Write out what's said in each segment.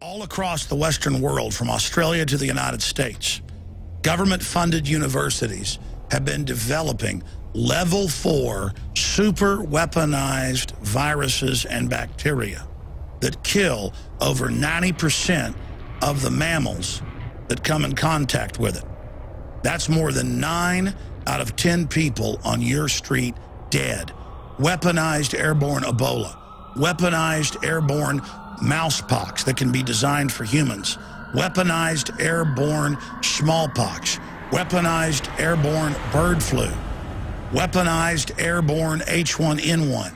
All across the Western world, from Australia to the United States, government-funded universities have been developing level 4 super weaponized viruses and bacteria that kill over 90% of the mammals that come in contact with it. That's more than 9 out of 10 people on your street dead. Weaponized airborne Ebola, weaponized airborne mousepox that can be designed for humans, weaponized airborne smallpox, weaponized airborne bird flu, weaponized airborne H1N1.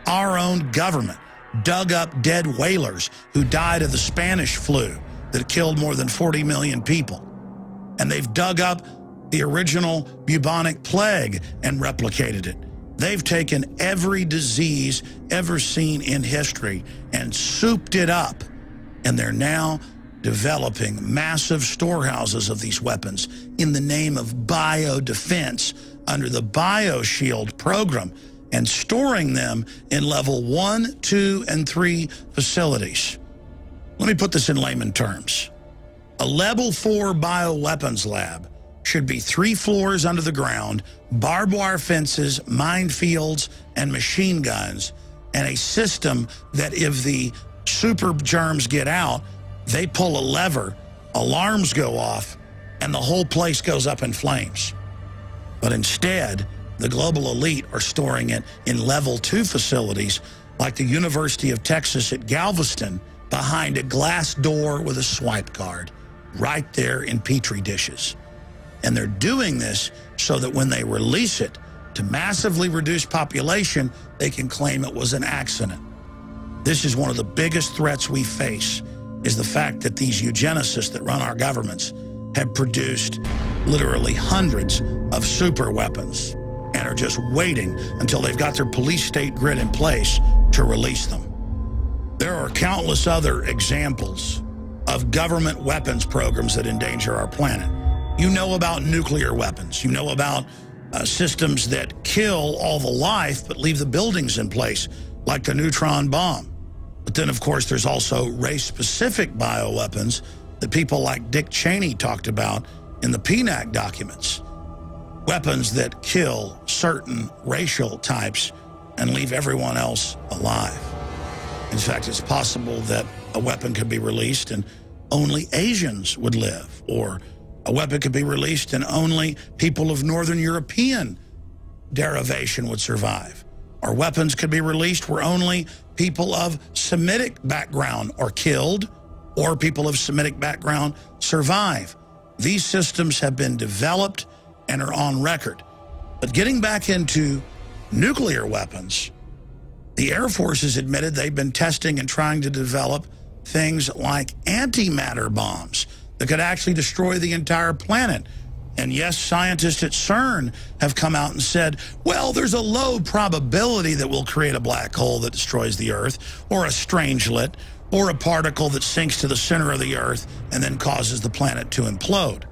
Our own government dug up dead whalers who died of the Spanish flu that killed more than 40 million people. And they've dug up the original bubonic plague and replicated it. They've taken every disease ever seen in history and souped it up. And they're now developing massive storehouses of these weapons in the name of biodefense under the BioShield program and storing them in level 1, 2, and 3 facilities. Let me put this in layman terms. A level 4 bioweapons lab should be 3 floors under the ground, barbed wire fences, minefields, and machine guns, and a system that if the super germs get out, they pull a lever, alarms go off, and the whole place goes up in flames. But instead, the global elite are storing it in level 2 facilities like the University of Texas at Galveston behind a glass door with a swipe card, right there in Petri dishes. And they're doing this so that when they release it to massively reduce population, they can claim it was an accident. This is one of the biggest threats we face, is the fact that these eugenicists that run our governments have produced literally hundreds of super weapons and are just waiting until they've got their police state grid in place to release them. There are countless other examples of government weapons programs that endanger our planet. You know about nuclear weapons. You know about systems that kill all the life but leave the buildings in place, like the neutron bomb. But then, of course, there's also race-specific bioweapons that people like Dick Cheney talked about in the PNAC documents. Weapons that kill certain racial types and leave everyone else alive. In fact, it's possible that a weapon could be released and only Asians would live, or a weapon could be released and only people of Northern European derivation would survive. Or weapons could be released where only people of Semitic background are killed, or people of Semitic background survive. These systems have been developed and are on record. But getting back into nuclear weapons, the Air Force has admitted they've been testing and trying to develop things like antimatter bombs that could actually destroy the entire planet. And yes, scientists at CERN have come out and said, well, there's a low probability that we'll create a black hole that destroys the Earth, or a strangelet, or a particle that sinks to the center of the Earth and then causes the planet to implode.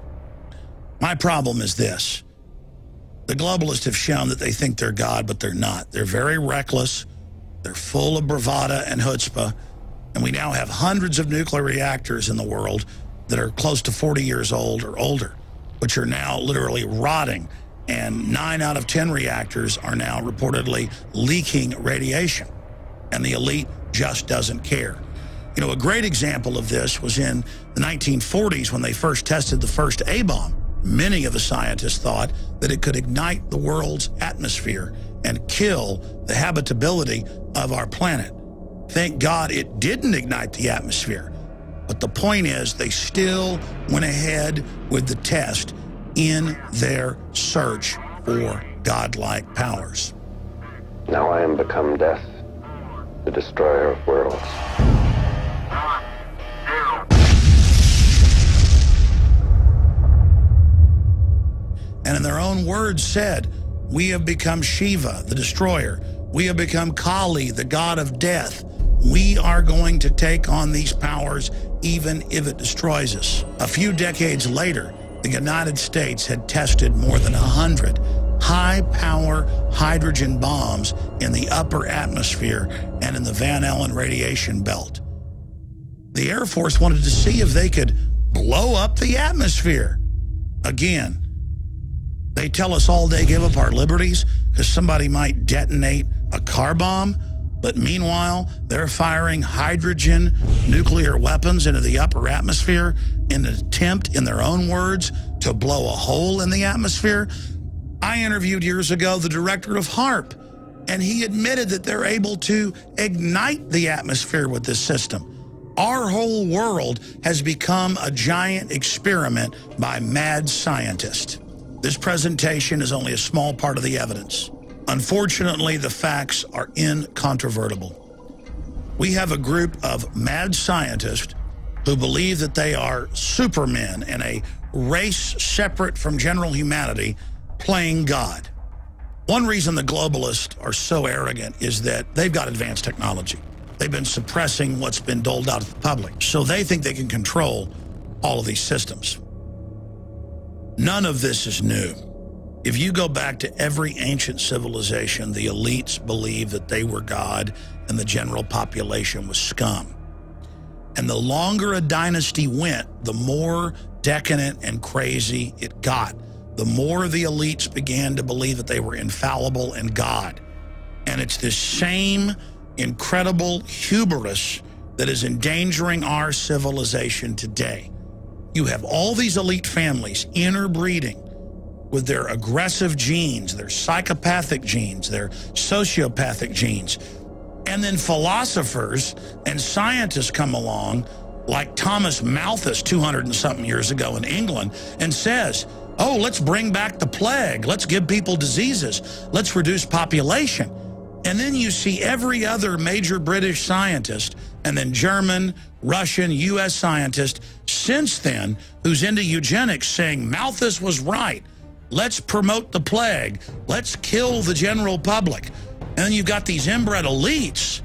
My problem is this. The globalists have shown that they think they're God, but they're not. They're very reckless. They're full of bravado and chutzpah. And we now have hundreds of nuclear reactors in the world that are close to 40 years old or older, which are now literally rotting. And 9 out of 10 reactors are now reportedly leaking radiation. And the elite just doesn't care. You know, a great example of this was in the 1940s when they first tested the first A-bomb. Many of the scientists thought that it could ignite the world's atmosphere and kill the habitability of our planet. Thank God it didn't ignite the atmosphere. But the point is, they still went ahead with the test in their search for godlike powers. Now I am become death, the destroyer of worlds. And in their own words said, we have become Shiva, the destroyer. We have become Kali, the god of death. We are going to take on these powers even if it destroys us. A few decades later, the United States had tested more than 100 high-power hydrogen bombs in the upper atmosphere and in the Van Allen radiation belt. The Air Force wanted to see if they could blow up the atmosphere. Again, they tell us all day give up our liberties because somebody might detonate a car bomb, but meanwhile, they're firing hydrogen nuclear weapons into the upper atmosphere in an attempt, in their own words, to blow a hole in the atmosphere. I interviewed years ago the director of HARP, and he admitted that they're able to ignite the atmosphere with this system. Our whole world has become a giant experiment by mad scientists. This presentation is only a small part of the evidence. Unfortunately, the facts are incontrovertible. We have a group of mad scientists who believe that they are supermen and a race separate from general humanity playing God. One reason the globalists are so arrogant is that they've got advanced technology. They've been suppressing what's been doled out to the public, so they think they can control all of these systems. None of this is new. If you go back to every ancient civilization, the elites believed that they were God and the general population was scum. And the longer a dynasty went, the more decadent and crazy it got. The more the elites began to believe that they were infallible and God. And it's this same incredible hubris that is endangering our civilization today. You have all these elite families interbreeding with their aggressive genes, their psychopathic genes, their sociopathic genes. And then philosophers and scientists come along, like Thomas Malthus 200 and something years ago in England, and says, oh, let's bring back the plague. Let's give people diseases. Let's reduce population. And then you see every other major British scientist, and then German, Russian, U.S. scientist since then, who's into eugenics, saying Malthus was right. Let's promote the plague. Let's kill the general public. And then you've got these inbred elites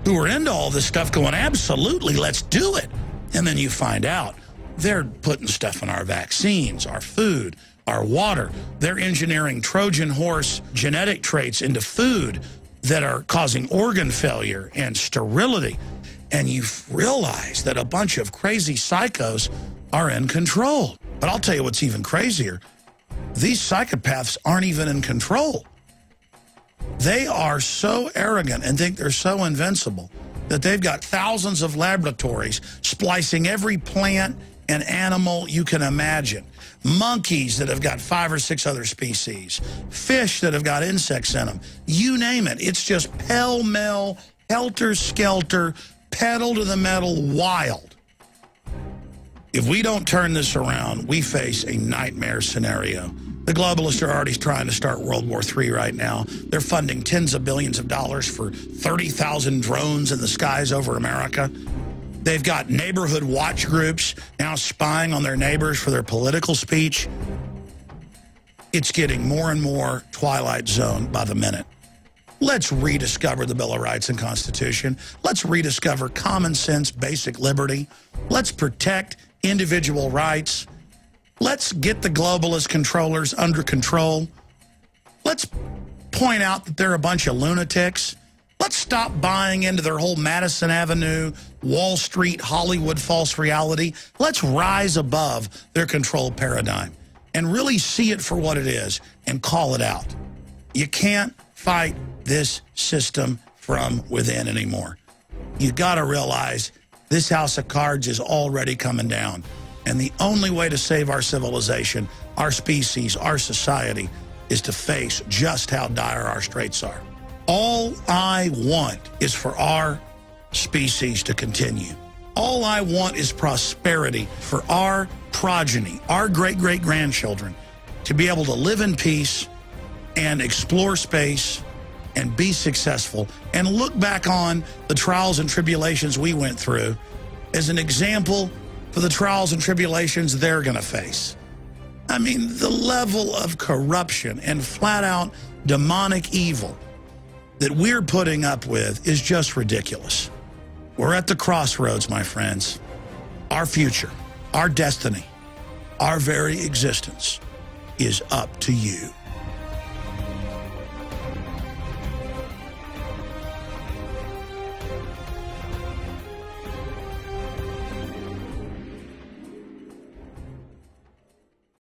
who are into all this stuff going, absolutely, let's do it. And then you find out they're putting stuff in our vaccines, our food, our water. They're engineering Trojan horse genetic traits into food that are causing organ failure and sterility. And you realize that a bunch of crazy psychos are in control. But I'll tell you what's even crazier. These psychopaths aren't even in control. They are so arrogant and think they're so invincible that they've got thousands of laboratories splicing every plant and animal you can imagine. Monkeys that have got 5 or 6 other species. Fish that have got insects in them. You name it. It's just pell-mell, helter-skelter, pedal to the metal, wild. If we don't turn this around, we face a nightmare scenario. The globalists are already trying to start World War III right now. They're funding tens of billions of dollars for 30,000 drones in the skies over America. They've got neighborhood watch groups now spying on their neighbors for their political speech. It's getting more and more Twilight Zone by the minute. Let's rediscover the Bill of Rights and Constitution. Let's rediscover common sense, basic liberty. Let's protect individual rights. Let's get the globalist controllers under control. Let's point out that they're a bunch of lunatics. Let's stop buying into their whole Madison Avenue, Wall Street, Hollywood false reality. Let's rise above their control paradigm and really see it for what it is and call it out. You can't fight this system from within anymore. You got to realize this house of cards is already coming down. And the only way to save our civilization, our species, our society, is to face just how dire our straits are. All I want is for our species to continue. All I want is prosperity for our progeny, our great-great-grandchildren, to be able to live in peace and explore space and be successful and look back on the trials and tribulations we went through as an example for the trials and tribulations they're going to face. I mean, the level of corruption and flat-out demonic evil that we're putting up with is just ridiculous. We're at the crossroads, my friends. Our future, our destiny, our very existence is up to you.